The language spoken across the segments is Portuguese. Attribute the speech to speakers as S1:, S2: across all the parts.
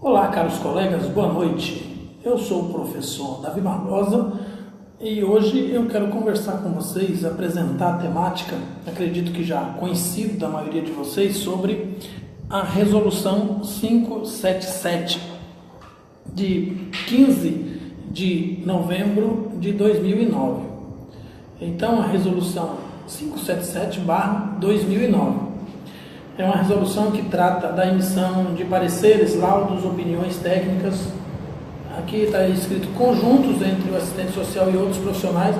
S1: Olá, caros colegas, boa noite. Eu sou o professor Davi Barbosa e hoje eu quero conversar com vocês, apresentar a temática, acredito que já conhecido da maioria de vocês, sobre a Resolução 577 de 15 de novembro de 2009. Então, a Resolução 577/2009 é uma resolução que trata da emissão de pareceres, laudos, opiniões técnicas. Aqui está escrito conjuntos entre o assistente social e outros profissionais.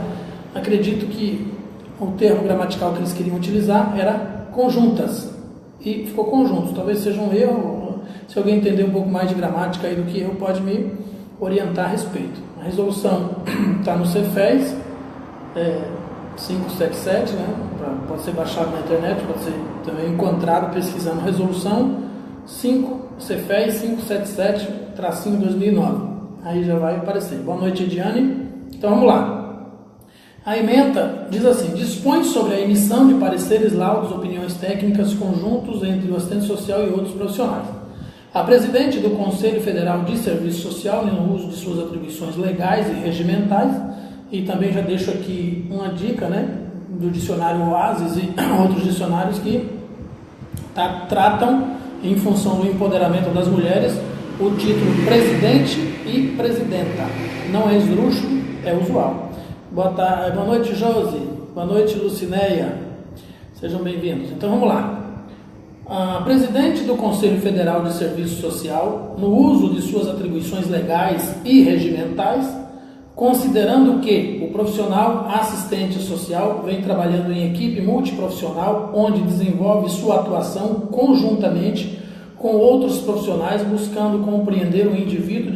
S1: Acredito que o termo gramatical que eles queriam utilizar era conjuntas e ficou conjuntos. Talvez seja um erro. Se alguém entender um pouco mais de gramática aí do que eu, pode me orientar a respeito. A resolução está no Cefez 577, né? Pode ser baixado na internet, pode ser também encontrado pesquisando resolução 5 Cefez 577/2009. Aí já vai aparecer. Boa noite, Ediane. Então vamos lá. A ementa diz assim: dispõe sobre a emissão de pareceres, laudos, opiniões técnicas conjuntos entre o assistente social e outros profissionais. A presidente do Conselho Federal de Serviço Social, no uso de suas atribuições legais e regimentais, e também já deixo aqui uma dica, né, do dicionário Oasis e outros dicionários que tratam, em função do empoderamento das mulheres, o título presidente e presidenta. Não é esdrúxulo, é usual. Boa noite, Josi. Boa noite, Lucinéia. Sejam bem-vindos. Então vamos lá. A presidente do Conselho Federal de Serviço Social, no uso de suas atribuições legais e regimentais, considerando que o profissional assistente social vem trabalhando em equipe multiprofissional, onde desenvolve sua atuação conjuntamente com outros profissionais, buscando compreender o indivíduo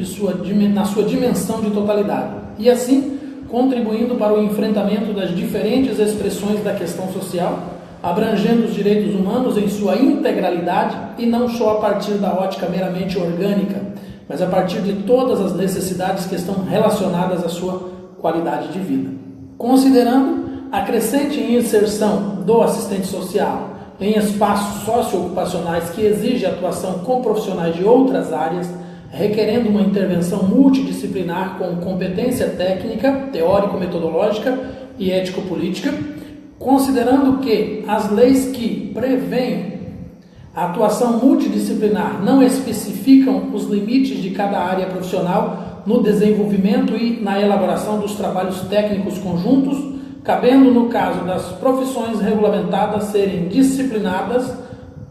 S1: na sua dimensão de totalidade, e assim contribuindo para o enfrentamento das diferentes expressões da questão social, abrangendo os direitos humanos em sua integralidade e não só a partir da ótica meramente orgânica, mas a partir de todas as necessidades que estão relacionadas à sua qualidade de vida. Considerando a crescente inserção do assistente social em espaços socioocupacionais que exigem atuação com profissionais de outras áreas, requerendo uma intervenção multidisciplinar com competência técnica, teórico-metodológica e ético-política, considerando que as leis que prevêem a atuação multidisciplinar não especificam os limites de cada área profissional no desenvolvimento e na elaboração dos trabalhos técnicos conjuntos, cabendo, no caso das profissões regulamentadas, serem disciplinadas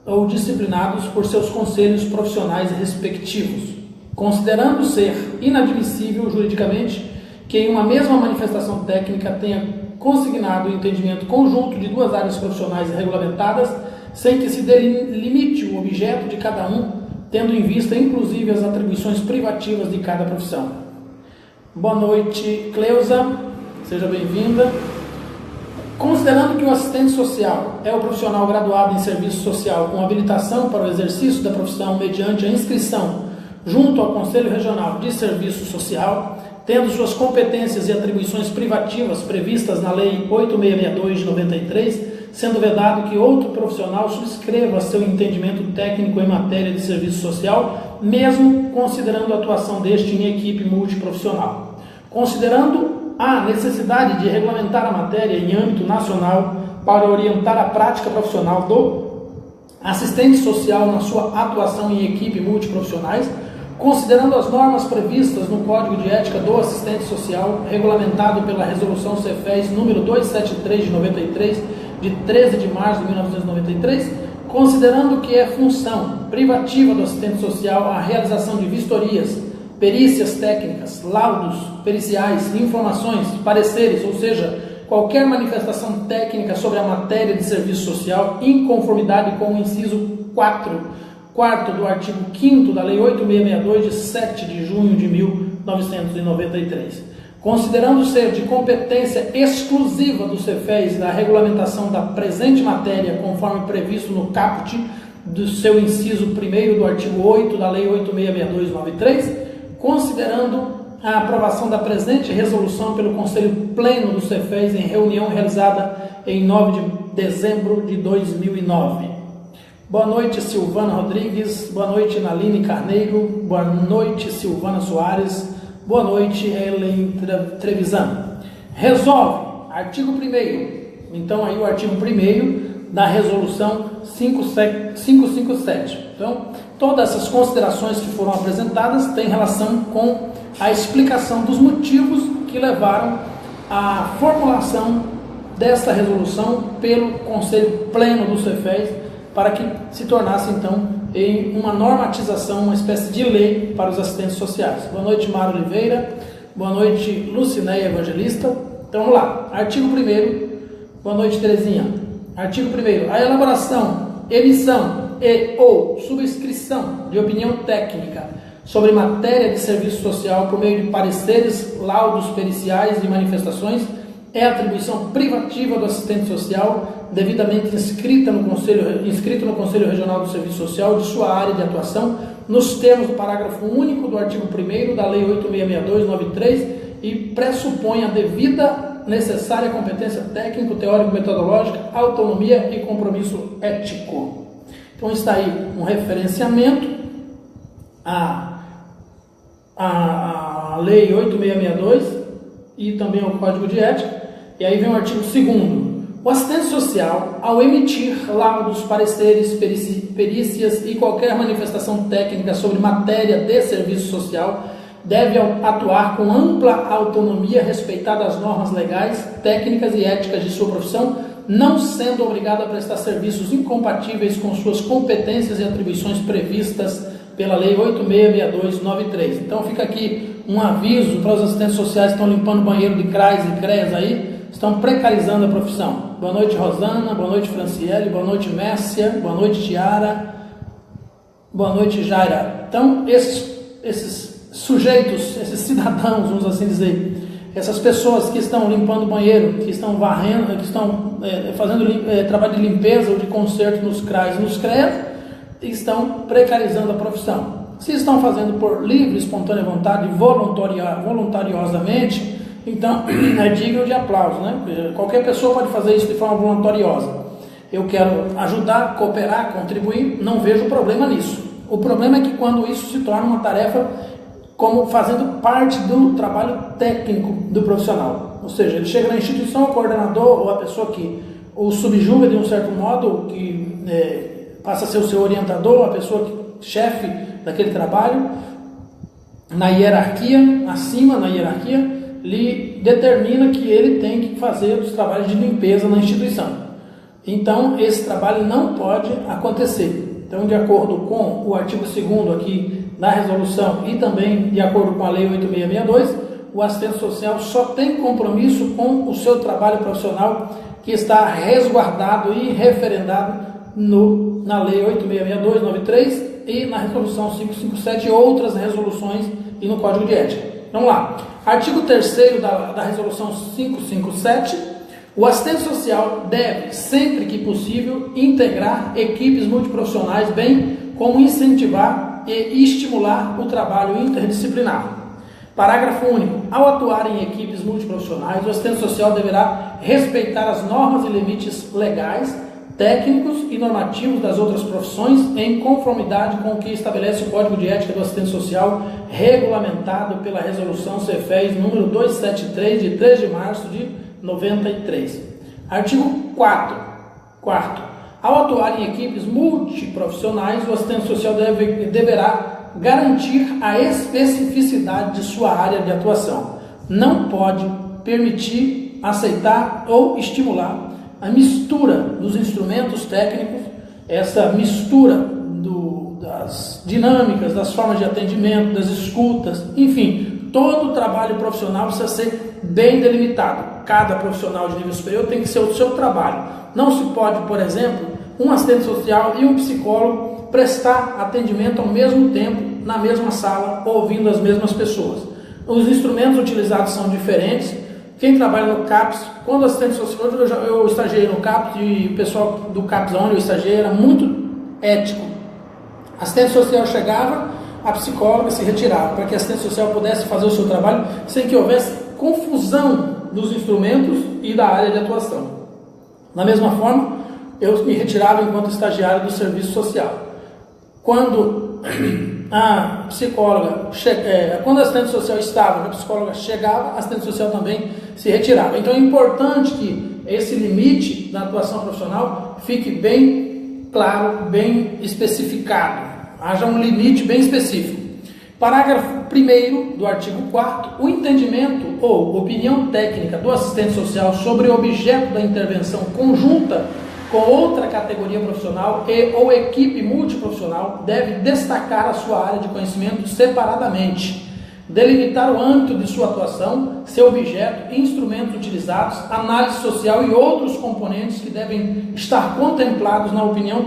S1: ou disciplinados por seus conselhos profissionais respectivos, considerando ser inadmissível juridicamente que em uma mesma manifestação técnica tenha consignado o entendimento conjunto de duas áreas profissionais regulamentadas, sem que se delimite o objeto de cada um, tendo em vista inclusive as atribuições privativas de cada profissão. Boa noite, Cleusa, seja bem-vinda. Considerando que o assistente social é o profissional graduado em serviço social com habilitação para o exercício da profissão mediante a inscrição junto ao Conselho Regional de Serviço Social, tendo suas competências e atribuições privativas previstas na Lei 8662 de 93, sendo vedado que outro profissional subscreva seu entendimento técnico em matéria de serviço social, mesmo considerando a atuação deste em equipe multiprofissional. Considerando a necessidade de regulamentar a matéria em âmbito nacional para orientar a prática profissional do assistente social na sua atuação em equipe multiprofissionais, considerando as normas previstas no Código de Ética do Assistente Social, regulamentado pela Resolução Cefez número 273 de 93, de 13 de março de 1993, considerando que é função privativa do assistente social a realização de vistorias, perícias técnicas, laudos periciais, informações, pareceres, ou seja, qualquer manifestação técnica sobre a matéria de serviço social, em conformidade com o inciso 4º do artigo 5º da Lei 8662, de 7 de junho de 1993. Considerando ser de competência exclusiva do Cefez a regulamentação da presente matéria, conforme previsto no caput do seu inciso 1º do artigo 8 da Lei 8662/93, considerando a aprovação da presente resolução pelo Conselho Pleno do Cefez em reunião realizada em 9 de dezembro de 2009. Boa noite, Silvana Rodrigues. Boa noite, Naline Carneiro. Boa noite, Silvana Soares. Boa noite, Helen Trevisan. Resolve, artigo 1º. Então, aí o artigo 1º da resolução 557. Então, todas essas considerações que foram apresentadas têm relação com a explicação dos motivos que levaram à formulação desta resolução pelo Conselho Pleno do Cefes, para que se tornasse, então, em uma normatização, uma espécie de lei para os assistentes sociais. Boa noite, Mário Oliveira. Boa noite, Lucinéia Evangelista. Então, vamos lá. Artigo 1º. Boa noite, Terezinha. Artigo 1º. A elaboração, emissão e ou subscrição de opinião técnica sobre matéria de serviço social por meio de pareceres, laudos periciais e manifestações é atribuição privativa do assistente social, devidamente inscrito no Conselho Regional do Serviço Social de sua área de atuação, nos termos do parágrafo único do artigo 1º da Lei 8662/93 e pressupõe a devida necessária competência técnico, teórico, metodológica, autonomia e compromisso ético. Então está aí um referenciamento à Lei 8662 e também ao Código de Ética. E aí vem o artigo 2º. O assistente social, ao emitir laudos, pareceres, perícias e qualquer manifestação técnica sobre matéria de serviço social, deve atuar com ampla autonomia, respeitada as normas legais, técnicas e éticas de sua profissão, não sendo obrigado a prestar serviços incompatíveis com suas competências e atribuições previstas pela Lei 8662/93. Então fica aqui um aviso para os assistentes sociais que estão limpando banheiro de CRAS e CREAS aí, estão precarizando a profissão. Boa noite, Rosana. Boa noite, Franciele. Boa noite, Mércia. Boa noite, Tiara. Boa noite, Jaira. Então, esses sujeitos, esses cidadãos, vamos assim dizer, essas pessoas que estão limpando o banheiro, que estão varrendo, que estão fazendo trabalho de limpeza ou de conserto nos CRAs e nos CREAS, estão precarizando a profissão. Se estão fazendo por livre, espontânea vontade, voluntariosamente, então é digno de aplauso, né? Qualquer pessoa pode fazer isso de forma voluntariosa. Eu quero ajudar, cooperar, contribuir, não vejo problema nisso. O problema é que quando isso se torna uma tarefa como fazendo parte do trabalho técnico do profissional. Ou seja, ele chega na instituição, o coordenador ou a pessoa que o subjuga de um certo modo, que passa a ser o seu orientador, a pessoa chefe daquele trabalho, na hierarquia, acima na hierarquia, lhe determina que ele tem que fazer os trabalhos de limpeza na instituição. Então, esse trabalho não pode acontecer. Então, de acordo com o artigo 2º aqui da resolução e também de acordo com a Lei 8662, o assistente social só tem compromisso com o seu trabalho profissional que está resguardado e referendado na Lei 8662/93 e na resolução 557 e outras resoluções e no Código de Ética. Vamos lá. Artigo 3º da resolução 557, o assistente social deve, sempre que possível, integrar equipes multiprofissionais, bem como incentivar e estimular o trabalho interdisciplinar. Parágrafo único. Ao atuar em equipes multiprofissionais, o assistente social deverá respeitar as normas e limites legais, técnicos e normativos das outras profissões, em conformidade com o que estabelece o Código de Ética do Assistente Social, regulamentado pela Resolução Cefes número 273, de 3 de março de 93. Artigo 4. Ao atuar em equipes multiprofissionais, o assistente social deverá garantir a especificidade de sua área de atuação. Não pode permitir, aceitar ou estimular a mistura dos instrumentos técnicos, essa mistura das dinâmicas, das formas de atendimento, das escutas, enfim, todo o trabalho profissional precisa ser bem delimitado. Cada profissional de nível superior tem que ser o seu trabalho. Não se pode, por exemplo, um assistente social e um psicólogo prestar atendimento ao mesmo tempo, na mesma sala, ouvindo as mesmas pessoas. Os instrumentos utilizados são diferentes. Quem trabalha no CAPS, quando o assistente social, eu estagiei no CAPS e o pessoal do CAPS onde eu estagiei era muito ético. A assistente social chegava, a psicóloga se retirava, para que a assistente social pudesse fazer o seu trabalho sem que houvesse confusão dos instrumentos e da área de atuação. Da mesma forma, eu me retirava enquanto estagiário do serviço social. Quando a psicóloga, quando a assistente social estava, a psicóloga chegava, a assistente social também se retirava. Então é importante que esse limite da atuação profissional fique bem claro, bem especificado, haja um limite bem específico. Parágrafo 1º do artigo 4º, o entendimento ou opinião técnica do assistente social sobre o objeto da intervenção conjunta com outra categoria profissional e ou equipe multiprofissional deve destacar a sua área de conhecimento separadamente, delimitar o âmbito de sua atuação, seu objeto, instrumentos utilizados, análise social e outros componentes que devem estar contemplados na opinião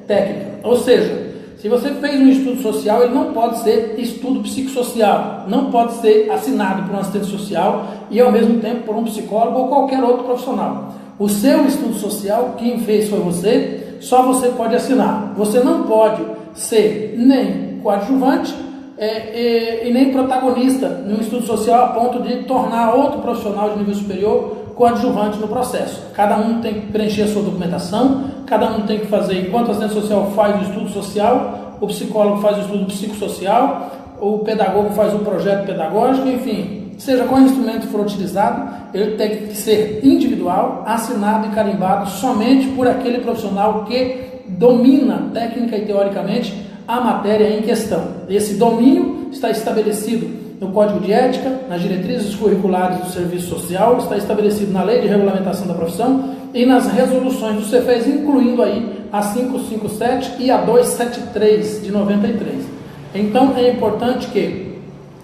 S1: técnica. Ou seja, se você fez um estudo social, ele não pode ser estudo psicossocial, não pode ser assinado por um assistente social e ao mesmo tempo por um psicólogo ou qualquer outro profissional. O seu estudo social, quem fez foi você, só você pode assinar. Você não pode ser nem coadjuvante e nem protagonista num estudo social a ponto de tornar outro profissional de nível superior coadjuvante no processo. Cada um tem que preencher a sua documentação, cada um tem que fazer, enquanto o assistente social faz o estudo social, o psicólogo faz o estudo psicossocial, o pedagogo faz o projeto pedagógico, enfim. Seja qual instrumento for utilizado, ele tem que ser individual, assinado e carimbado somente por aquele profissional que domina técnica e teoricamente a matéria em questão. Esse domínio está estabelecido no Código de Ética, nas diretrizes curriculares do Serviço Social, está estabelecido na Lei de Regulamentação da Profissão e nas resoluções do Cefes, incluindo aí a 557 e a 273 de 93. Então é importante que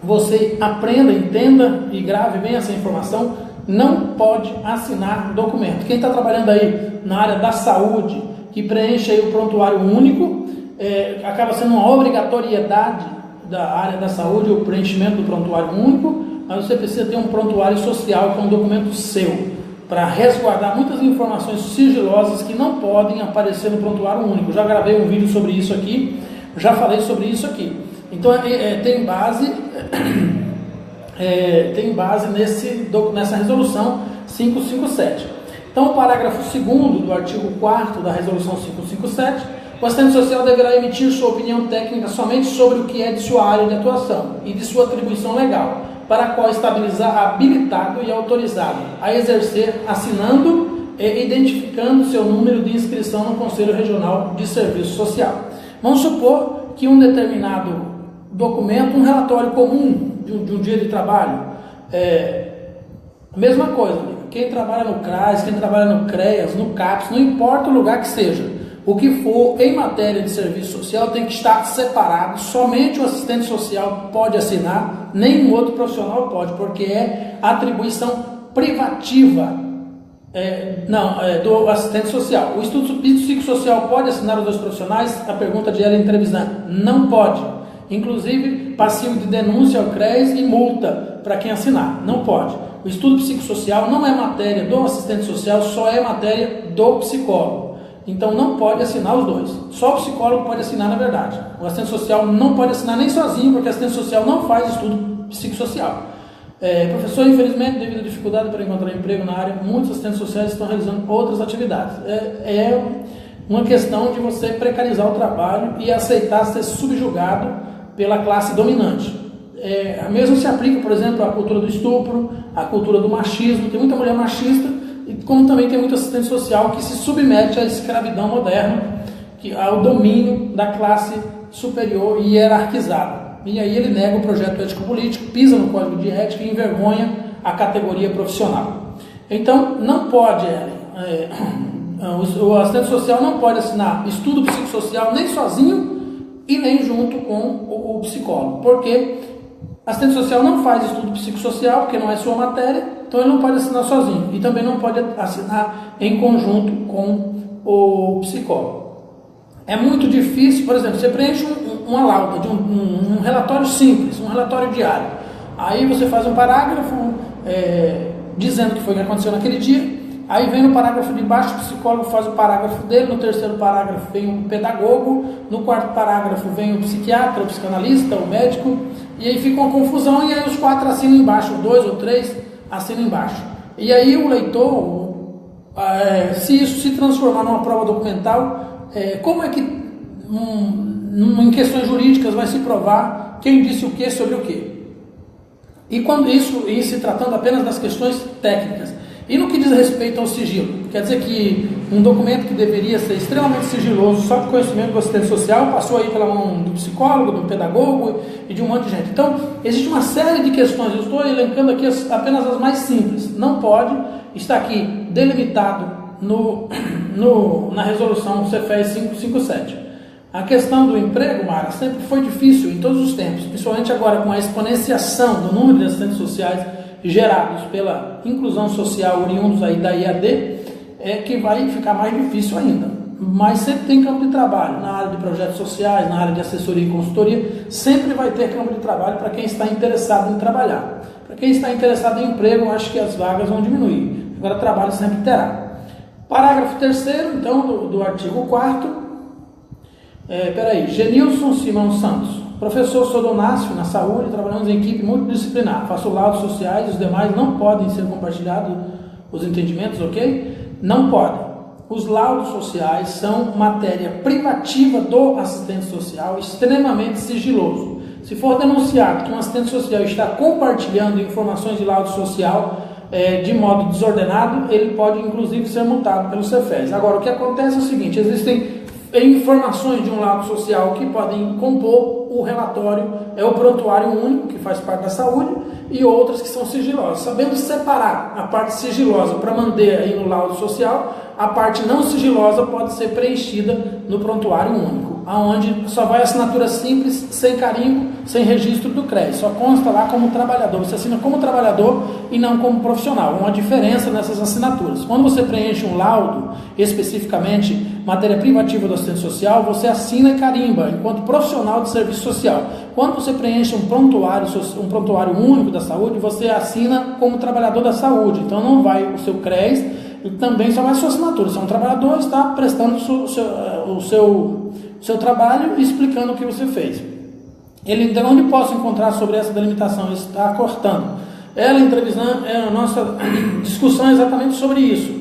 S1: você aprenda, entenda e grave bem essa informação. Não pode assinar documento. Quem está trabalhando aí na área da saúde, que preenche aí o prontuário único, acaba sendo uma obrigatoriedade da área da saúde o preenchimento do prontuário único, mas você precisa ter um prontuário social, que é um documento seu, para resguardar muitas informações sigilosas que não podem aparecer no prontuário único. Já gravei um vídeo sobre isso aqui, já falei sobre isso aqui. Então tem base nessa resolução 557. Então o parágrafo 2º do artigo 4º da resolução 557, o assistente social deverá emitir sua opinião técnica somente sobre o que é de sua área de atuação e de sua atribuição legal, para a qual estabilizar habilitado e autorizado a exercer, assinando e identificando seu número de inscrição no Conselho Regional de Serviço Social. Vamos supor que um determinado documento, um relatório comum de um dia de trabalho, a mesma coisa, quem trabalha no CRAS, quem trabalha no CREAS, no CAPS, não importa o lugar que seja, o que for em matéria de serviço social tem que estar separado, somente o assistente social pode assinar, nenhum outro profissional pode, porque é atribuição privativa do assistente social. O estudo psicossocial pode assinar os dois profissionais? A pergunta de Ellen Trevisan, não pode. Inclusive, passivo de denúncia ao CREAS e multa para quem assinar. Não pode. O estudo psicossocial não é matéria do assistente social, só é matéria do psicólogo. Então, não pode assinar os dois. Só o psicólogo pode assinar, na verdade. O assistente social não pode assinar nem sozinho, porque o assistente social não faz estudo psicossocial. Professor, infelizmente, devido à dificuldade para encontrar emprego na área, muitos assistentes sociais estão realizando outras atividades. É uma questão de você precarizar o trabalho e aceitar ser subjugado pela classe dominante. Mesmo se aplica, por exemplo, à cultura do estupro, à cultura do machismo. Tem muita mulher machista, e como também tem muito assistente social que se submete à escravidão moderna, ao domínio da classe superior e hierarquizada. E aí ele nega o projeto ético-político, pisa no código de ética e envergonha a categoria profissional. Então, não pode, o assistente social não pode assinar estudo psicossocial nem sozinho e nem junto com o psicólogo, porque assistente social não faz estudo psicossocial, porque não é sua matéria, então ele não pode assinar sozinho e também não pode assinar em conjunto com o psicólogo. É muito difícil, por exemplo, você preenche uma lauda de um relatório simples, um relatório diário. Aí você faz um parágrafo dizendo o que foi que aconteceu naquele dia. Aí vem no parágrafo de baixo, o psicólogo faz o parágrafo dele, no terceiro parágrafo vem o pedagogo, no quarto parágrafo vem o psiquiatra, o psicanalista, o médico, e aí fica uma confusão, e aí os quatro assinam embaixo, 2 ou 3 assinam embaixo. E aí o leitor, se isso se transformar numa prova documental, como é que em questões jurídicas vai se provar quem disse o que sobre o que? E quando isso, e se tratando apenas das questões técnicas. E no que diz respeito ao sigilo, quer dizer que um documento que deveria ser extremamente sigiloso, só de conhecimento do assistente social, passou aí pela mão do psicólogo, do pedagogo e de um monte de gente. Então, existe uma série de questões, eu estou elencando aqui apenas as mais simples. Não pode estar aqui delimitado na resolução CFES 557. A questão do emprego, Mara, sempre foi difícil em todos os tempos, principalmente agora com a exponenciação do número de assistentes sociais gerados pela inclusão social oriundos aí da IAD, que vai ficar mais difícil ainda. Mas sempre tem campo de trabalho, na área de projetos sociais, na área de assessoria e consultoria, sempre vai ter campo de trabalho para quem está interessado em trabalhar. Para quem está interessado em emprego, eu acho que as vagas vão diminuir. Agora, trabalho sempre terá. Parágrafo 3º, então, do artigo 4º. Genilson Simão Santos. Professor Sodonácio, na saúde, trabalhamos em equipe multidisciplinar. Faço laudos sociais, os demais não podem ser compartilhados, os entendimentos, ok? Não podem. Os laudos sociais são matéria privativa do assistente social, extremamente sigiloso. Se for denunciado que um assistente social está compartilhando informações de laudo social de modo desordenado, ele pode inclusive ser multado pelo CEFES. Agora, o que acontece é o seguinte, existem informações de um laudo social que podem compor o relatório, o prontuário único, que faz parte da saúde, e outras que são sigilosas. Sabendo separar a parte sigilosa para manter aí no laudo social, a parte não sigilosa pode ser preenchida no prontuário único, aonde só vai assinatura simples, sem carimbo, sem registro do CREA, só consta lá como trabalhador, você assina como trabalhador e não como profissional, uma diferença nessas assinaturas. Quando você preenche um laudo, especificamente matéria privativa do assistente social, você assina e carimba, enquanto profissional de serviço social. Quando você preenche um prontuário único da saúde, você assina como trabalhador da saúde, então não vai o seu CRES, e também só vai a sua assinatura. Você é um trabalhador, está prestando o seu trabalho e explicando o que você fez. Ele, de onde posso encontrar sobre essa delimitação? Ele está cortando. Ela entrevistando, a nossa discussão é exatamente sobre isso.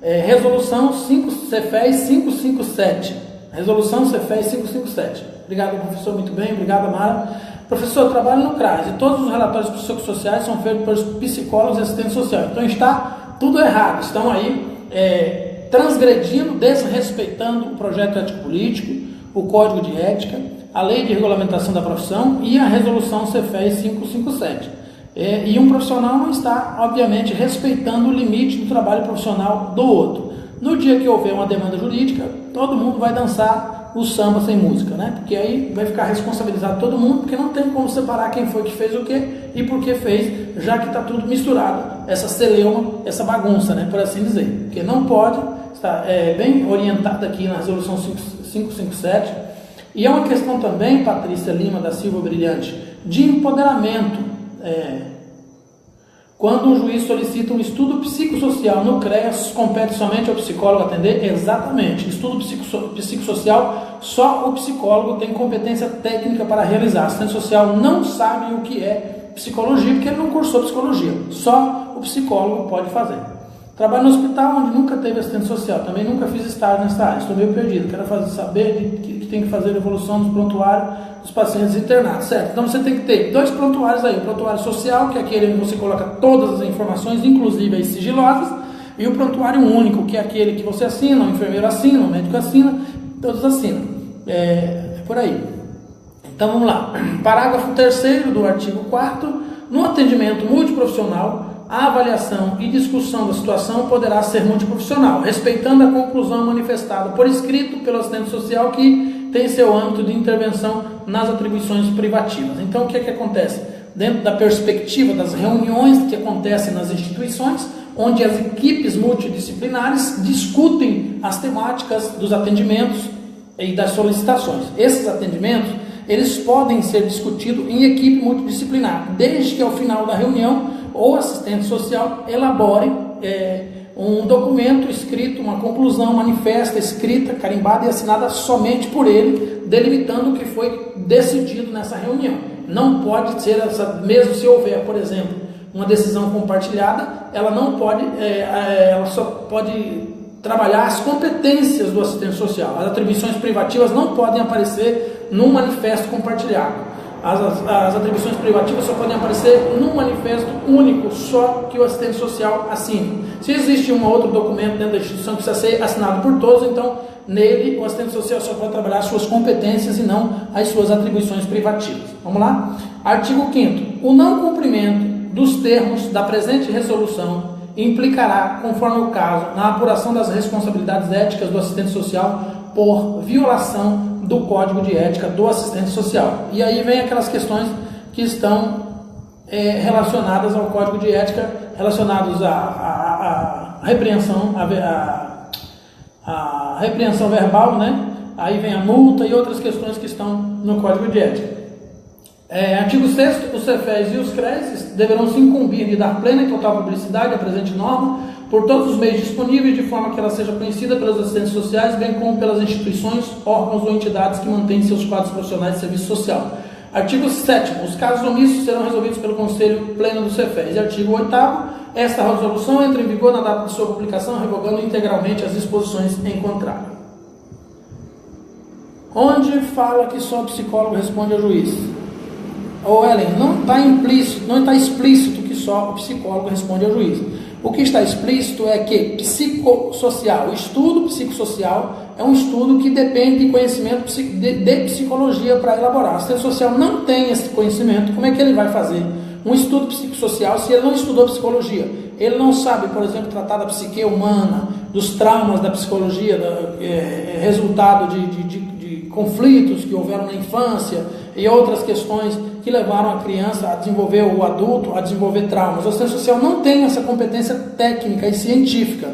S1: Resolução CFES 557. Resolução CFES 557. Obrigado, professor, muito bem. Obrigado, Mara. Professor, eu trabalho no CRAS e todos os relatórios psicossociais são feitos por psicólogos e assistentes sociais. Então está tudo errado. Estão aí transgredindo, desrespeitando o projeto ético-político, o Código de Ética, a Lei de Regulamentação da Profissão e a Resolução CFES 557. E um profissional não está, obviamente, respeitando o limite do trabalho profissional do outro. No dia que houver uma demanda jurídica, todo mundo vai dançar o samba sem música, né? Porque aí vai ficar responsabilizado todo mundo, porque não tem como separar quem foi que fez o quê e por que fez, já que está tudo misturado, essa celeuma, essa bagunça, né? Por assim dizer. Porque não pode, está bem orientado aqui na Resolução 557, e é uma questão também, Patrícia Lima da Silva Brilhante, de empoderamento. Quando o juiz solicita um estudo psicossocial no CREAS, compete somente ao psicólogo atender? Exatamente. Estudo psicossocial, só o psicólogo tem competência técnica para realizar. O assistente social não sabe o que é psicologia, porque ele não cursou psicologia. Só o psicólogo pode fazer. Trabalho no hospital onde nunca teve assistente social. Também nunca fiz estágio nessa área. Estou meio perdido. Quero saber que tem que fazer a evolução dos prontuários dos pacientes internados, certo? Então você tem que ter 2 prontuários aí. O prontuário social, que é aquele onde você coloca todas as informações, inclusive as sigilosas, e o prontuário único, que é aquele que você assina, o enfermeiro assina, o médico assina, todos assinam. Por aí. Então vamos lá. Parágrafo 3º do artigo 4º. No atendimento multiprofissional, a avaliação e discussão da situação poderá ser multiprofissional, respeitando a conclusão manifestada por escrito pelo assistente social que tem seu âmbito de intervenção nas atribuições privativas. Então, o que é que acontece? Dentro da perspectiva das reuniões que acontecem nas instituições, onde as equipes multidisciplinares discutem as temáticas dos atendimentos e das solicitações. Esses atendimentos, eles podem ser discutidos em equipe multidisciplinar, desde que ao final da reunião o assistente social elabore um documento escrito, uma conclusão manifesta, escrita, carimbada e assinada somente por ele, delimitando o que foi decidido nessa reunião. Não pode ser mesmo se houver, por exemplo, uma decisão compartilhada, ela não pode, ela só pode trabalhar as competências do assistente social. As atribuições privativas não podem aparecer num manifesto compartilhado. As atribuições privativas só podem aparecer num manifesto único, só que o assistente social assine. Se existe um outro documento dentro da instituição que precisa ser assinado por todos, então nele o assistente social só pode trabalhar as suas competências e não as suas atribuições privativas. Vamos lá? Artigo 5º. O não cumprimento dos termos da presente resolução implicará, conforme o caso, na apuração das responsabilidades éticas do assistente social por violação do Código de Ética do assistente social. E aí vem aquelas questões que estão relacionadas ao Código de Ética, relacionados à repreensão, a repreensão verbal, né? Aí vem a multa e outras questões que estão no Código de Ética. Artigo 6º, os CEFES e os CREs deverão se incumbir de dar plena e total publicidade à presente norma por todos os meios disponíveis, de forma que ela seja conhecida pelos assistentes sociais, bem como pelas instituições, órgãos ou entidades que mantêm seus quadros profissionais de serviço social. Artigo 7º, os casos omissos serão resolvidos pelo Conselho Pleno do CEFES. E artigo 8º, esta resolução entra em vigor na data de sua publicação, revogando integralmente as disposições em contrário. Onde fala que só o psicólogo responde ao juiz? Ellen, não está explícito que só o psicólogo responde ao juiz. O que está explícito é que psicossocial, o estudo psicossocial é um estudo que depende de conhecimento de psicologia para elaborar. O assistente social não tem esse conhecimento. Como é que ele vai fazer um estudo psicossocial se ele não estudou psicologia? Ele não sabe, por exemplo, tratar da psique humana, dos traumas da psicologia, resultado de conflitos que houveram na infância e outras questões que levaram a criança a desenvolver, o adulto a desenvolver traumas. O assistente social não tem essa competência técnica e científica.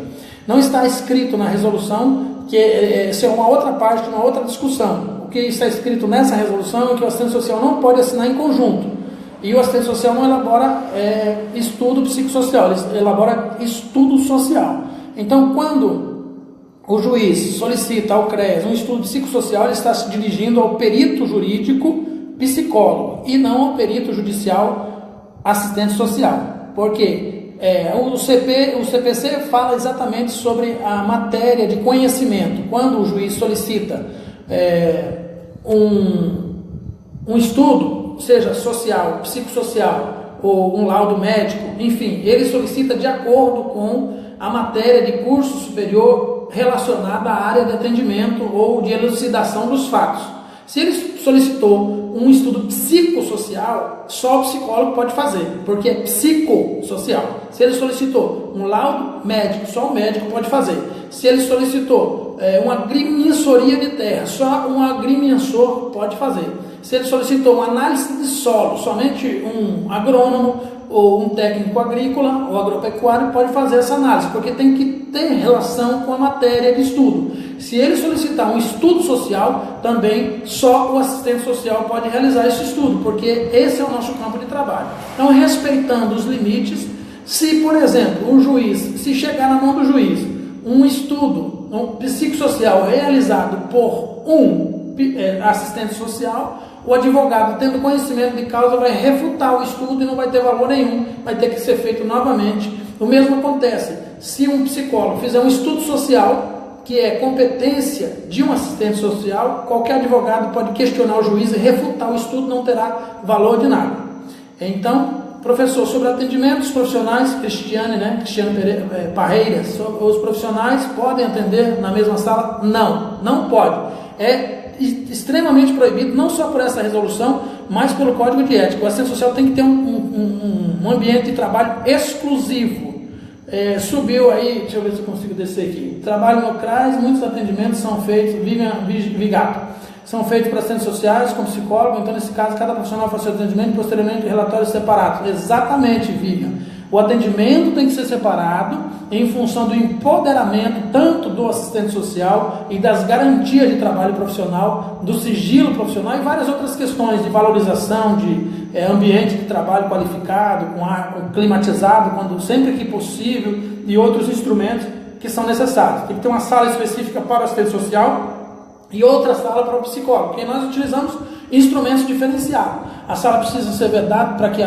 S1: Não está escrito na resolução, que essa é uma outra parte, uma outra discussão. O que está escrito nessa resolução é que o assistente social não pode assinar em conjunto. E o assistente social não elabora estudo psicossocial, ele elabora estudo social. Então, quando o juiz solicita ao CRES um estudo psicossocial, ele está se dirigindo ao perito jurídico psicólogo e não ao perito judicial assistente social. Porque o CPC fala exatamente sobre a matéria de conhecimento. Quando o juiz solicita um estudo, seja social, psicossocial ou um laudo médico, enfim, ele solicita de acordo com a matéria de curso superior relacionada à área de atendimento ou de elucidação dos fatos. Se ele solicitou um estudo psicossocial, só o psicólogo pode fazer, porque é psicossocial. Se ele solicitou um laudo médico, só o médico pode fazer. Se ele solicitou uma agrimenssoria de terra, só um agrimensor pode fazer. Se ele solicitou uma análise de solo, somente um agrônomo ou um técnico agrícola ou agropecuário pode fazer essa análise, porque tem que ter relação com a matéria de estudo. Se ele solicitar um estudo social, também só o assistente social pode realizar esse estudo, porque esse é o nosso campo de trabalho. Então, respeitando os limites, se, por exemplo, o juiz, se chegar na mão do juiz, um estudo psicossocial realizado por um assistente social, o advogado, tendo conhecimento de causa, vai refutar o estudo e não vai ter valor nenhum, vai ter que ser feito novamente. O mesmo acontece se um psicólogo fizer um estudo social, que é competência de um assistente social, qualquer advogado pode questionar o juiz e refutar o estudo, não terá valor de nada. Então, professor, sobre atendimentos profissionais, Cristiane Parreira, os profissionais podem atender na mesma sala? Não pode. É extremamente proibido, não só por essa resolução, mas pelo Código de Ética. O assistente social tem que ter um ambiente de trabalho exclusivo. Subiu aí, deixa eu ver se eu consigo descer aqui. Trabalho no CRAS, muitos atendimentos são feitos, Vigato, são feitos para assistentes sociais, com psicólogo. Então, nesse caso, cada profissional faz seu atendimento e posteriormente relatórios separados. Exatamente, Vivian. O atendimento tem que ser separado em função do empoderamento tanto do assistente social e das garantias de trabalho profissional, do sigilo profissional e várias outras questões de valorização, de ambiente de trabalho qualificado, com ar climatizado, sempre que possível, e outros instrumentos que são necessários. Tem que ter uma sala específica para o assistente social e outra sala para o psicólogo, porque nós utilizamos instrumentos diferenciados. A sala precisa ser vedada para que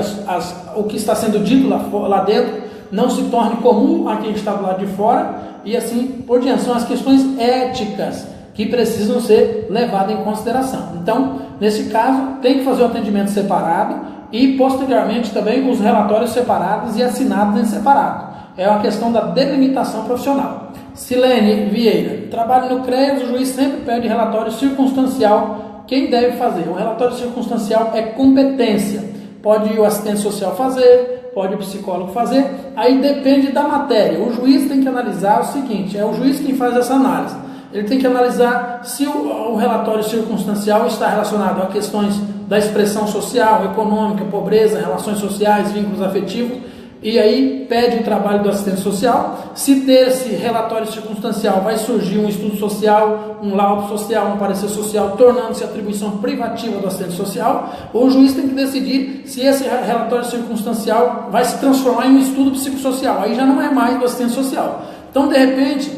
S1: o que está sendo dito lá dentro não se torne comum a quem está do lado de fora e assim por diante. São as questões éticas que precisam ser levadas em consideração. Então, nesse caso, tem que fazer o atendimento separado e posteriormente também os relatórios separados e assinados em separado. É uma questão da delimitação profissional. Silene Vieira, trabalho no CREAS, o juiz sempre pede relatório circunstancial. Quem deve fazer? O relatório circunstancial é competência. Pode o assistente social fazer, pode o psicólogo fazer, aí depende da matéria. O juiz tem que analisar o seguinte, é o juiz quem faz essa análise. Ele tem que analisar se o relatório circunstancial está relacionado a questões da expressão social, econômica, pobreza, relações sociais, vínculos afetivos, e aí pede o trabalho do assistente social. Se ter esse relatório circunstancial, vai surgir um estudo social, um laudo social, um parecer social, tornando-se atribuição privativa do assistente social. O juiz tem que decidir se esse relatório circunstancial vai se transformar em um estudo psicossocial. Aí já não é mais do assistente social. Então, de repente,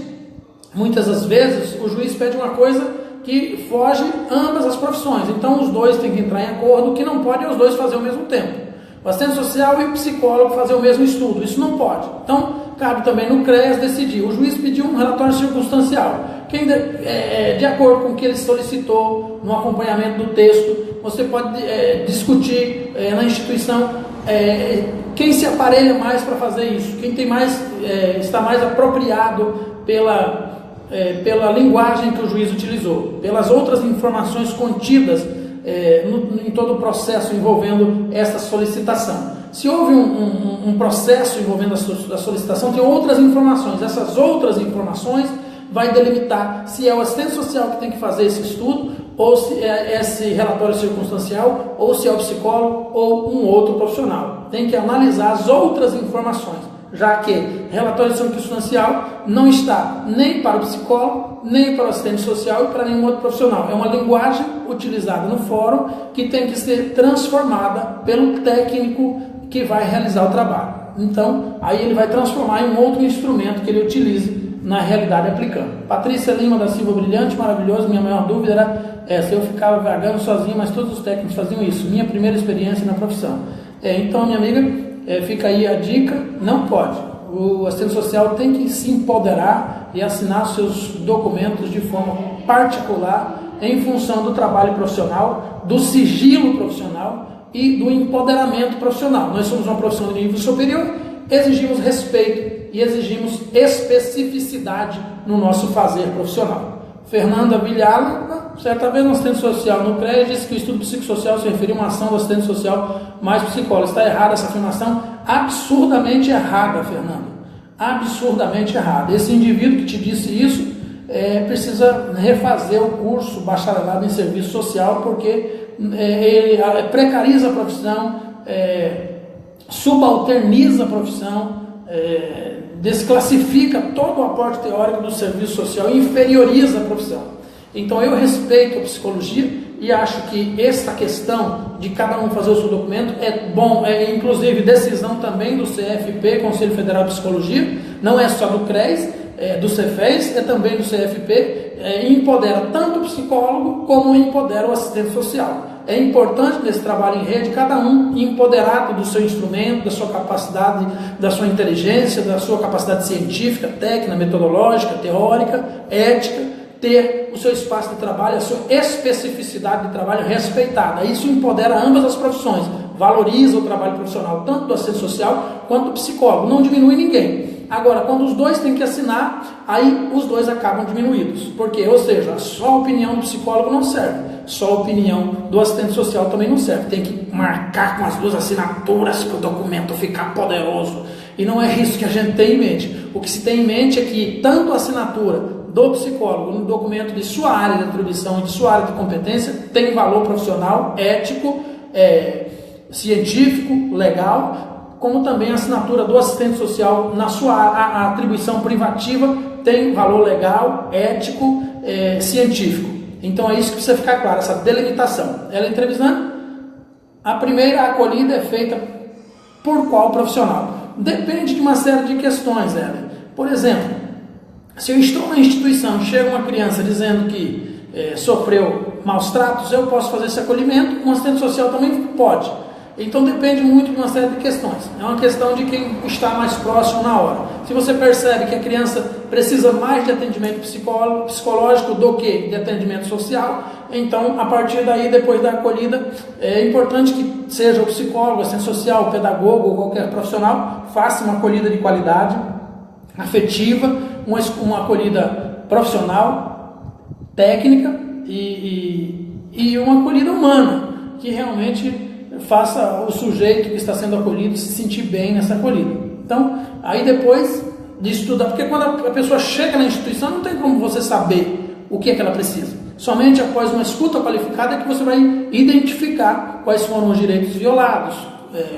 S1: muitas das vezes, o juiz pede uma coisa que foge ambas as profissões. Então, os dois têm que entrar em acordo, que não pode os dois fazer ao mesmo tempo. O assistente social e o psicólogo fazer o mesmo estudo, isso não pode. Então, cabe também no CREAS decidir. O juiz pediu um relatório circunstancial. Quem, de acordo com o que ele solicitou no acompanhamento do texto, você pode discutir na instituição quem se aparelha mais para fazer isso, quem tem está mais apropriado pela linguagem que o juiz utilizou, pelas outras informações contidas em todo o processo envolvendo essa solicitação. Se houve um processo envolvendo a solicitação, tem outras informações. Essas outras informações vai delimitar se é o assistente social que tem que fazer esse estudo, ou se é esse relatório circunstancial, ou se é o psicólogo ou um outro profissional. Tem que analisar as outras informações, já que relatório circunstancial não está nem para o psicólogo, nem para o assistente social e para nenhum outro profissional. É uma linguagem utilizada no fórum que tem que ser transformada pelo técnico que vai realizar o trabalho. Então, aí ele vai transformar em um outro instrumento que ele utilize na realidade aplicando. Patrícia Lima da Silva, brilhante, maravilhoso. Minha maior dúvida era se eu ficava vagando sozinho, mas todos os técnicos faziam isso. Minha primeira experiência na profissão. Então, minha amiga, fica aí a dica, não pode. O assistente social tem que se empoderar e assinar seus documentos de forma particular em função do trabalho profissional, do sigilo profissional e do empoderamento profissional. Nós somos uma profissão de nível superior, exigimos respeito e exigimos especificidade no nosso fazer profissional. Fernanda Vilhala, certa vez no assistente social no CREAS, disse que o estudo psicossocial se referia a uma ação do assistente social mais psicólogo. Está errada essa afirmação? Absurdamente errada, Fernanda. Absurdamente errada. Esse indivíduo que te disse isso precisa refazer o curso bacharelado em serviço social, porque ele precariza a profissão, subalterniza a profissão, desclassifica todo o aporte teórico do serviço social e inferioriza a profissão. Então eu respeito a psicologia e acho que essa questão de cada um fazer o seu documento é bom, inclusive decisão também do CFP, Conselho Federal de Psicologia, não é só do CREAS, do CEFES, é também do CFP, empodera tanto o psicólogo como empodera o assistente social. É importante nesse trabalho em rede, cada um empoderado do seu instrumento, da sua capacidade, da sua inteligência, da sua capacidade científica, técnica, metodológica, teórica, ética, ter o seu espaço de trabalho, a sua especificidade de trabalho respeitada. Isso empodera ambas as profissões, valoriza o trabalho profissional, tanto do assistente social quanto do psicólogo, não diminui ninguém. Agora, quando os dois têm que assinar, aí os dois acabam diminuídos. Por quê? Ou seja, só a opinião do psicólogo não serve, só a opinião do assistente social também não serve. Tem que marcar com as duas assinaturas para o documento ficar poderoso. E não é isso que a gente tem em mente. O que se tem em mente é que tanto a assinatura do psicólogo no documento de sua área de atribuição e de sua área de competência tem valor profissional, ético, científico, legal, como também a assinatura do assistente social na sua atribuição privativa tem valor legal, ético, científico. Então é isso que precisa ficar claro, essa delimitação. Ela entrevistando, a primeira acolhida é feita por qual profissional? Depende de uma série de questões, Ellen. Por exemplo, se eu estou na instituição, chega uma criança dizendo que sofreu maus tratos, eu posso fazer esse acolhimento, um assistente social também pode. Então depende muito de uma série de questões. É uma questão de quem está mais próximo na hora. Se você percebe que a criança precisa mais de atendimento psicológico do que de atendimento social, então a partir daí, depois da acolhida, é importante que seja o psicólogo, assistente social, o pedagogo ou qualquer profissional, faça uma acolhida de qualidade, afetiva, uma acolhida profissional, técnica e uma acolhida humana, que realmente faça o sujeito que está sendo acolhido se sentir bem nessa acolhida. Então, aí depois de estudar, porque quando a pessoa chega na instituição, não tem como você saber o que é que ela precisa. Somente após uma escuta qualificada é que você vai identificar quais foram os direitos violados,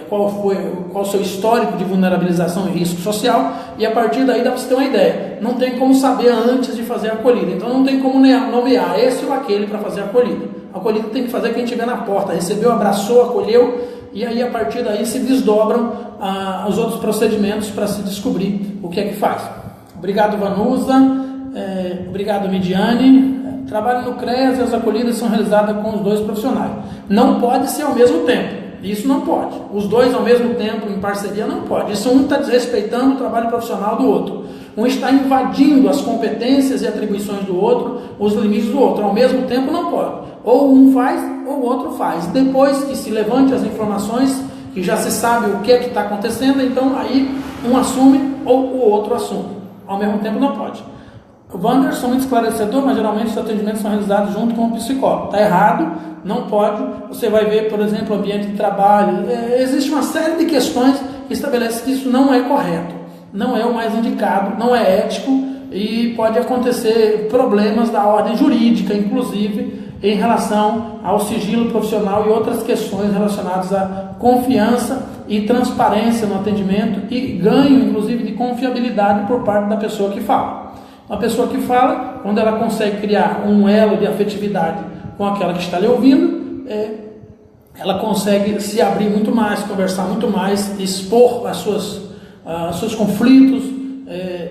S1: qual o seu histórico de vulnerabilização e risco social, e a partir daí dá para você ter uma ideia. Não tem como saber antes de fazer a acolhida, então não tem como nomear esse ou aquele para fazer a acolhida. A acolhida tem que fazer quem estiver na porta, recebeu, abraçou, acolheu, e aí a partir daí se desdobram os outros procedimentos para se descobrir o que é que faz. Obrigado, Vanusa, obrigado, Midiane. Trabalho no CREAS e as acolhidas são realizadas com os dois profissionais. Não pode ser ao mesmo tempo. Isso não pode. Os dois ao mesmo tempo, em parceria, não pode. Isso um está desrespeitando o trabalho profissional do outro. Um está invadindo as competências e atribuições do outro, os limites do outro. Ao mesmo tempo, não pode. Ou um faz, ou o outro faz. Depois que se levante as informações, que já se sabe o que é que está acontecendo, então aí um assume ou o outro assume. Ao mesmo tempo, não pode. O Wanderson, muito esclarecedor, mas geralmente os atendimentos são realizados junto com o psicólogo. Está errado, não pode. Você vai ver, por exemplo, o ambiente de trabalho. Existe uma série de questões que estabelecem que isso não é correto, não é o mais indicado, não é ético e pode acontecer problemas da ordem jurídica, inclusive, em relação ao sigilo profissional e outras questões relacionadas à confiança e transparência no atendimento e ganho, inclusive, de confiabilidade por parte da pessoa que fala. A pessoa que fala, quando ela consegue criar um elo de afetividade com aquela que está lhe ouvindo, ela consegue se abrir muito mais, conversar muito mais, expor os seus conflitos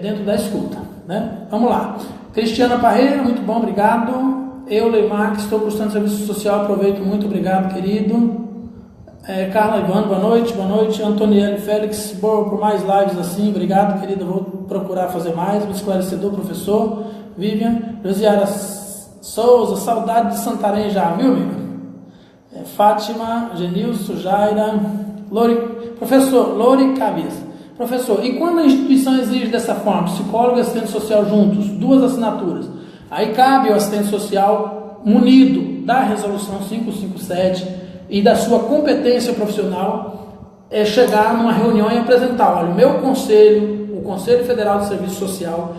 S1: dentro da escuta, né? Vamos lá. Cristiana Parreira, muito bom, obrigado. Eu, Leimar, que estou cursando serviço social, aproveito muito, obrigado, querido. Carla Ivano, boa noite, boa noite. Antonielle Félix, boa por mais lives assim, obrigado, querida, vou procurar fazer mais. Um esclarecedor, professor. Vivian, Josiara Souza, saudade de Santarém já, viu, amigo? Fátima, Genilson, Jaira, professor, Lori Cabeça. Professor, e quando a instituição exige dessa forma, psicólogo e assistente social juntos, duas assinaturas, aí cabe ao assistente social munido da resolução 557 e da sua competência profissional chegar numa reunião e apresentar, olha, o meu conselho, o Conselho Federal de Serviço Social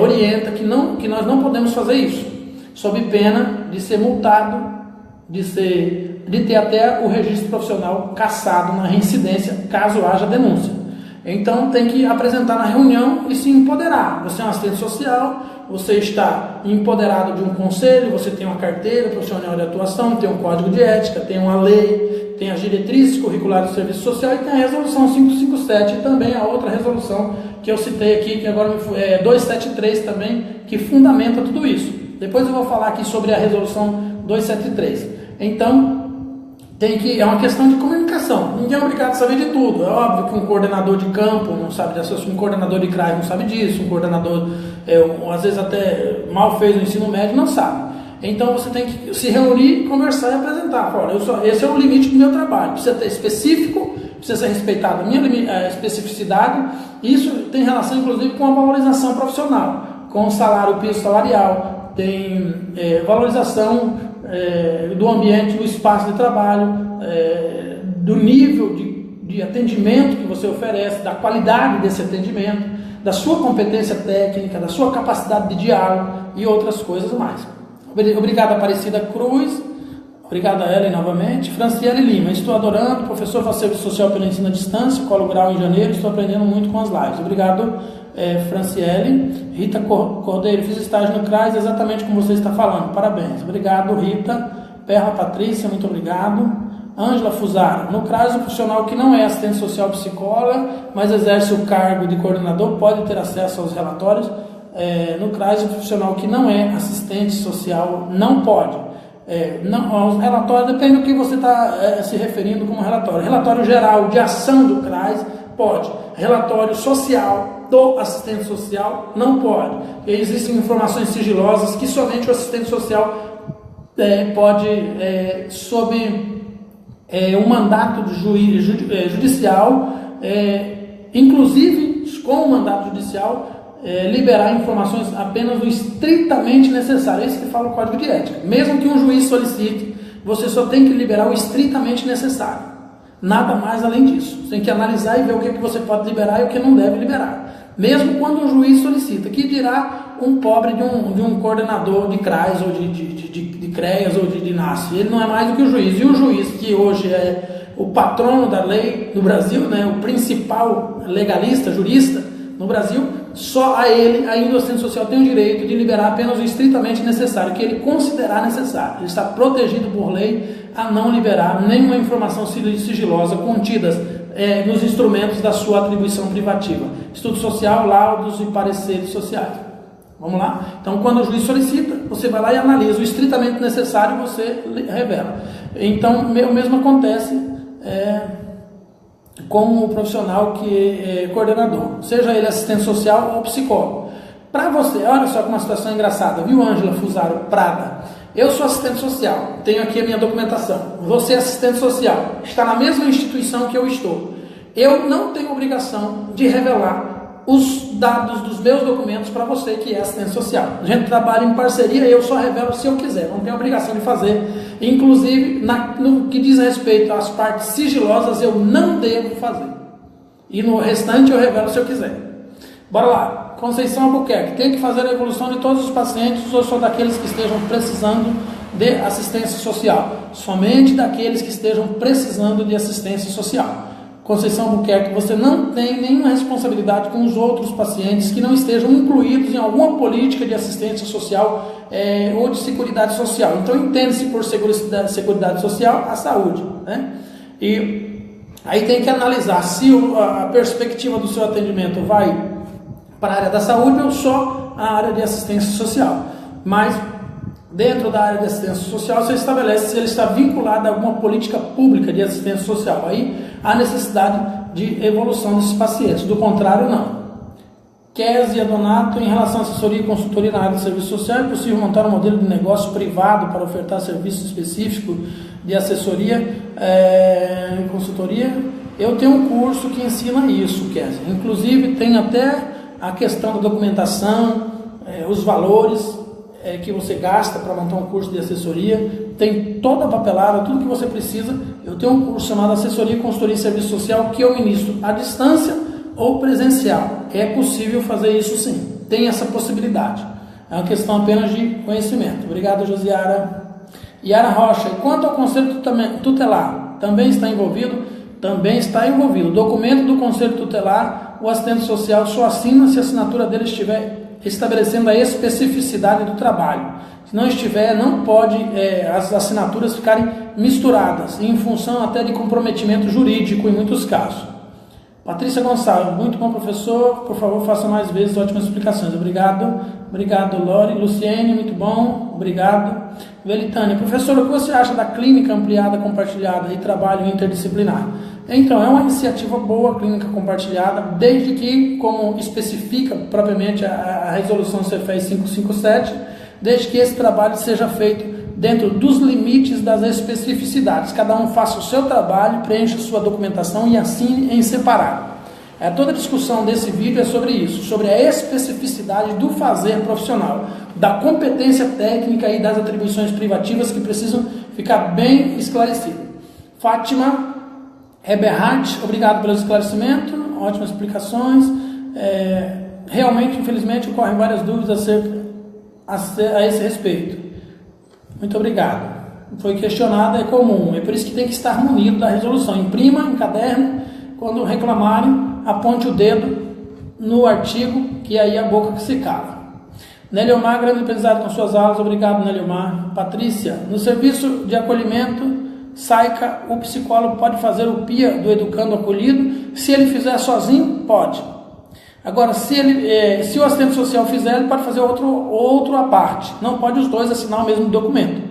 S1: orienta que nós não podemos fazer isso, sob pena de ser multado, de ter até o registro profissional cassado na reincidência, caso haja denúncia. Então tem que apresentar na reunião e se empoderar. Você é um assistente social, você está empoderado de um conselho, você tem uma carteira profissional de atuação, tem um código de ética, tem uma lei, tem as diretrizes curriculares do serviço social e tem a resolução 557 e também a outra resolução que eu citei aqui, que agora é 273 também, que fundamenta tudo isso. Depois eu vou falar aqui sobre a resolução 273. Então, é uma questão de comunicação. Ninguém é obrigado a saber de tudo. É óbvio que um coordenador de campo não sabe disso, um coordenador de CRAS não sabe disso, um coordenador, às vezes até mal fez o ensino médio, não sabe. Então você tem que se reunir, conversar e apresentar. Olha, esse é o limite do meu trabalho. Precisa ter específico, precisa ser respeitada a minha especificidade. Isso tem relação, inclusive, com a valorização profissional, com o salário, o piso salarial, tem valorização do ambiente, do espaço de trabalho, do nível de atendimento que você oferece, da qualidade desse atendimento, da sua competência técnica, da sua capacidade de diálogo e outras coisas mais. Obrigado, Aparecida Cruz. Obrigado a Ellen novamente. Franciele Lima, estou adorando, professor, faço serviço social pelo ensino à distância, colo grau em janeiro, estou aprendendo muito com as lives. Obrigado, Franciele. Rita Cordeiro, fiz estágio no CRAS, exatamente como você está falando, parabéns. Obrigado, Rita. Perla Patrícia, muito obrigado. Ângela Fusaro, no CRAS, o profissional que não é assistente social psicóloga, mas exerce o cargo de coordenador, pode ter acesso aos relatórios. No CRAS, o profissional que não é assistente social não pode. Não, os relatórios, depende do que você está se referindo como relatório. Relatório geral de ação do CRAS, pode. Relatório social do assistente social, não pode. Existem informações sigilosas que somente o assistente social pode, sob um mandato judicial, inclusive com o mandato judicial, liberar informações apenas do estritamente necessário. É isso que fala o Código de Ética. Mesmo que um juiz solicite, você só tem que liberar o estritamente necessário. Nada mais além disso. Você tem que analisar e ver o que você pode liberar e o que não deve liberar. Mesmo quando um juiz solicita, que dirá um pobre de um coordenador de CRAS ou de CREAS ou de NASF. Ele não é mais do que o juiz. E o juiz, que hoje é o patrono da lei no Brasil, o principal legalista, jurista no Brasil, só a ele, ainda o assistente social tem o direito de liberar apenas o estritamente necessário, que ele considerar necessário. Ele está protegido por lei a não liberar nenhuma informação sigilosa contidas nos instrumentos da sua atribuição privativa. Estudo social, laudos e pareceres sociais. Vamos lá? Então, quando o juiz solicita, você vai lá e analisa o estritamente necessário e você revela. Então, o mesmo acontece com o profissional que é coordenador, seja ele assistente social ou psicólogo. Para você, olha só que uma situação engraçada, viu, Ângela Fusaro Prada? Eu sou assistente social, tenho aqui a minha documentação. Você é assistente social, está na mesma instituição que eu estou. Eu não tenho obrigação de revelar os dados dos meus documentos para você que é assistente social. A gente trabalha em parceria, eu só revelo se eu quiser, não tenho obrigação de fazer. Inclusive, no que diz respeito às partes sigilosas, eu não devo fazer. E no restante eu revelo se eu quiser. Bora lá. Conceição Albuquerque, tem que fazer a evolução de todos os pacientes ou só daqueles que estejam precisando de assistência social? Somente daqueles que estejam precisando de assistência social. Conceição Albuquerque, você não tem nenhuma responsabilidade com os outros pacientes que não estejam incluídos em alguma política de assistência social ou de seguridade social. Então, entende-se por seguridade social a saúde, E aí tem que analisar se a perspectiva do seu atendimento vai para a área da saúde ou só a área de assistência social. Mas, dentro da área de assistência social, você estabelece se ele está vinculado a alguma política pública de assistência social. Aí há necessidade de evolução desses pacientes. Do contrário, não. Kézia Donato, em relação à assessoria e consultoria na área de serviço social, é possível montar um modelo de negócio privado para ofertar serviço específico de assessoria e consultoria? Eu tenho um curso que ensina isso, Kézia. Inclusive, tem até a questão da documentação, os valores que você gasta para montar um curso de assessoria, tem toda a papelada, tudo que você precisa. Eu tenho um curso chamado Assessoria, Consultoria e Serviço Social que eu ministro à distância ou presencial. É possível fazer isso sim, tem essa possibilidade. É uma questão apenas de conhecimento. Obrigado, Josiara. Yara Rocha, e quanto ao Conselho Tutelar, também está envolvido? Também está envolvido. O documento do Conselho Tutelar, o assistente social só assina se a assinatura dele estiver estabelecendo a especificidade do trabalho. Se não estiver, não pode as assinaturas ficarem misturadas, em função até de comprometimento jurídico em muitos casos. Patrícia Gonçalves, muito bom professor, por favor faça mais vezes ótimas explicações. Obrigado. Obrigado, Lore. Luciene, muito bom, obrigado. Velitânia, professor, o que você acha da clínica ampliada, compartilhada e trabalho interdisciplinar? Então, é uma iniciativa boa, a clínica compartilhada, desde que, como especifica propriamente a resolução CFEI 557, desde que esse trabalho seja feito dentro dos limites das especificidades. Cada um faça o seu trabalho, preencha sua documentação e assine em separado. Toda a discussão desse vídeo é sobre isso, sobre a especificidade do fazer profissional, da competência técnica e das atribuições privativas que precisam ficar bem esclarecidas. Fátima Eberhardt, obrigado pelo esclarecimento, ótimas explicações. Realmente, infelizmente, ocorrem várias dúvidas a esse respeito. Muito obrigado. Foi questionado, é comum, é por isso que tem que estar munido da resolução. Imprima em caderno, quando reclamarem, aponte o dedo no artigo, que aí a boca que se cala. Neliomar, grande aprendizado com suas aulas, obrigado, Neliomar. Patrícia, no serviço de acolhimento, SAICA, o psicólogo pode fazer o PIA do educando acolhido, se ele fizer sozinho, pode. Agora, se o assistente social fizer, ele pode fazer outro à parte. Não pode os dois assinar o mesmo documento.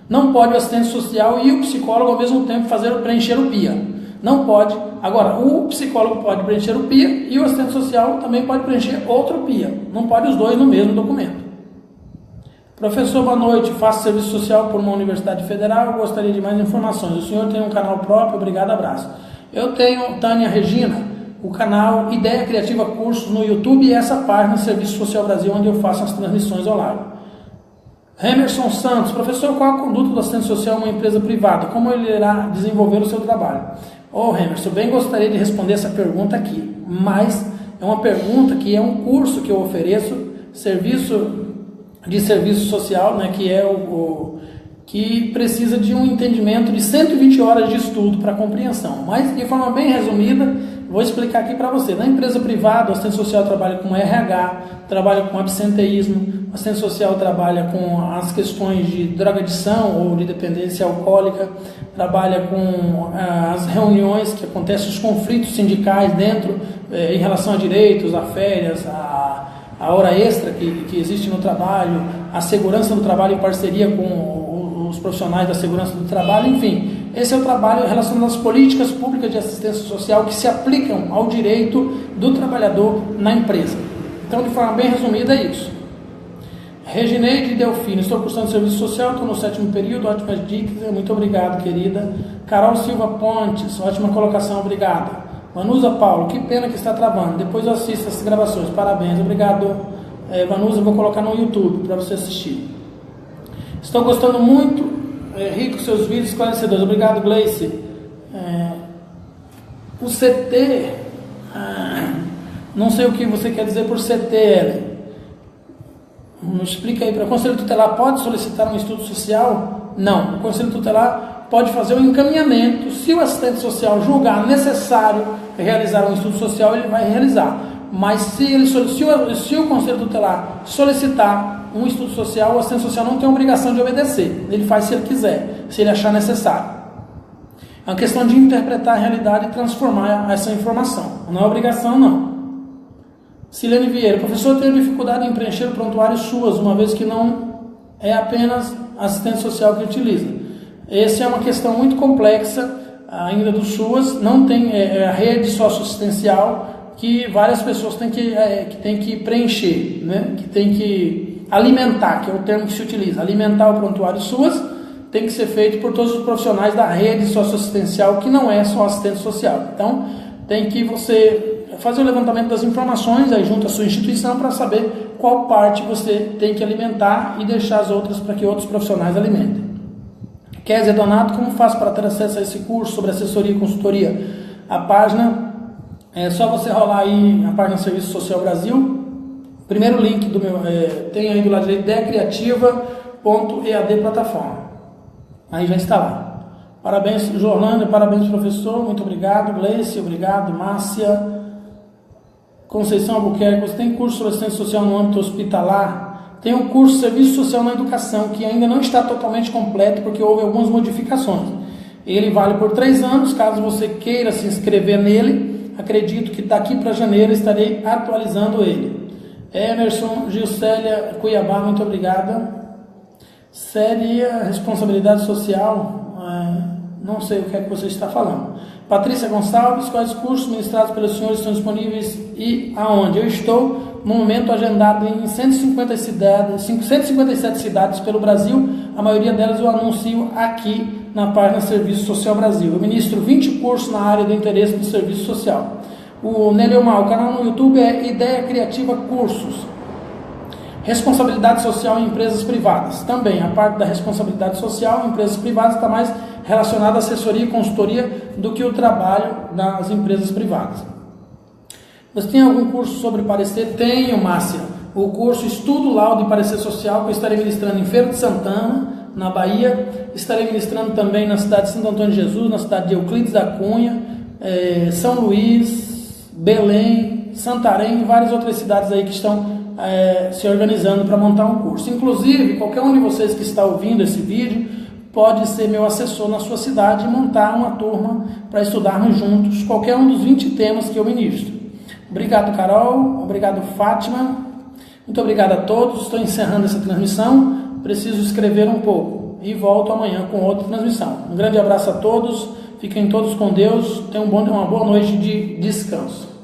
S1: Não pode o assistente social e o psicólogo ao mesmo tempo preencher o PIA. Não pode. Agora, o psicólogo pode preencher o PIA e o assistente social também pode preencher outro PIA. Não pode os dois no mesmo documento. Professor, boa noite. Faço serviço social por uma universidade federal. Gostaria de mais informações. O senhor tem um canal próprio? Obrigado, abraço. Eu tenho, Tânia Regina, o canal Ideia Criativa Cursos no YouTube e essa página Serviço Social Brasil, onde eu faço as transmissões ao live. Emerson Santos, professor, qual a conduta do assistente social em uma empresa privada? Como ele irá desenvolver o seu trabalho? Emerson, bem gostaria de responder essa pergunta aqui, mas é uma pergunta que é um curso que eu ofereço, serviço social, né, que é que precisa de um entendimento de 120 horas de estudo para compreensão. Mas, de forma bem resumida, vou explicar aqui para você. Na empresa privada, o assistente social trabalha com RH, trabalha com absenteísmo, o assistente social trabalha com as questões de drogadição ou de dependência alcoólica, trabalha com as reuniões que acontecem, os conflitos sindicais dentro, em relação a direitos, a férias, a hora extra que existe no trabalho, a segurança do trabalho em parceria com os profissionais da segurança do trabalho, enfim. Esse é o trabalho relacionado às políticas públicas de assistência social que se aplicam ao direito do trabalhador na empresa. Então, de forma bem resumida, é isso. Regineide Delfino, estou cursando serviço social, estou no 7º período, ótimas dicas, muito obrigado, querida. Carol Silva Pontes, ótima colocação, obrigada. Vanusa Paulo, que pena que está travando, depois eu assisto essas gravações, parabéns, obrigado. Vanusa, vou colocar no YouTube para você assistir. Estou gostando muito, Rico, seus vídeos esclarecedores, obrigado, Gleice. O CT, não sei o que você quer dizer por CT, Ellen. Me explica aí, para o Conselho Tutelar pode solicitar um estudo social? Não, o Conselho Tutelar pode fazer o encaminhamento, se o assistente social julgar necessário realizar um estudo social, ele vai realizar. Mas se o Conselho Tutelar solicitar um estudo social, o assistente social não tem obrigação de obedecer. Ele faz se ele quiser, se ele achar necessário. É uma questão de interpretar a realidade e transformar essa informação. Não é obrigação, não. Silene Vieira, professor, eu tenho dificuldade em preencher o prontuário SUAS, uma vez que não é apenas assistente social que utiliza. Essa é uma questão muito complexa ainda do SUAS, não tem a rede socioassistencial que várias pessoas têm que preencher, né? Que tem que alimentar, que é o termo que se utiliza. Alimentar o prontuário SUAS tem que ser feito por todos os profissionais da rede socioassistencial, que não é só assistente social. Então, tem que você fazer o levantamento das informações aí junto à sua instituição para saber qual parte você tem que alimentar e deixar as outras para que outros profissionais alimentem. Kézia Donato, como faço para ter acesso a esse curso sobre assessoria e consultoria? A página, é só você rolar aí a página Serviço Social Brasil. Primeiro link do meu, tem aí do lado direito, ideacriativa.ead plataforma. Aí já está lá. Parabéns, Jorlândia, parabéns, professor, muito obrigado. Gleice, obrigado. Márcia, Conceição Albuquerque, você tem curso sobre assistência social no âmbito hospitalar? Tem um curso de serviço social na educação, que ainda não está totalmente completo, porque houve algumas modificações. Ele vale por 3 anos, caso você queira se inscrever nele, acredito que daqui para janeiro estarei atualizando ele. Emerson Gilcélia Cuiabá, muito obrigada. Seria responsabilidade social? Não sei o que é que você está falando. Patrícia Gonçalves, quais cursos ministrados pelos senhores estão disponíveis e aonde? Eu estou, no momento, agendado em 157 cidades pelo Brasil. A maioria delas eu anuncio aqui na página Serviço Social Brasil. Eu ministro 20 cursos na área do interesse do serviço social. O Neleomar, o canal no YouTube é Ideia Criativa Cursos. Responsabilidade social em empresas privadas. Também a parte da responsabilidade social em empresas privadas está mais relacionada à assessoria e consultoria do que o trabalho das empresas privadas. Você tem algum curso sobre parecer? Tenho, Márcia. O curso Estudo Laudo e Parecer Social, que eu estarei ministrando em Feira de Santana, na Bahia. Estarei ministrando também na cidade de Santo Antônio de Jesus, na cidade de Euclides da Cunha, São Luís, Belém, Santarém e várias outras cidades aí que estão se organizando para montar um curso. Inclusive, qualquer um de vocês que está ouvindo esse vídeo pode ser meu assessor na sua cidade e montar uma turma para estudarmos juntos qualquer um dos 20 temas que eu ministro. Obrigado, Carol. Obrigado, Fátima. Muito obrigado a todos. Estou encerrando essa transmissão. Preciso escrever um pouco. e volto amanhã com outra transmissão. Um grande abraço a todos, fiquem todos com Deus, tenham uma boa noite de descanso.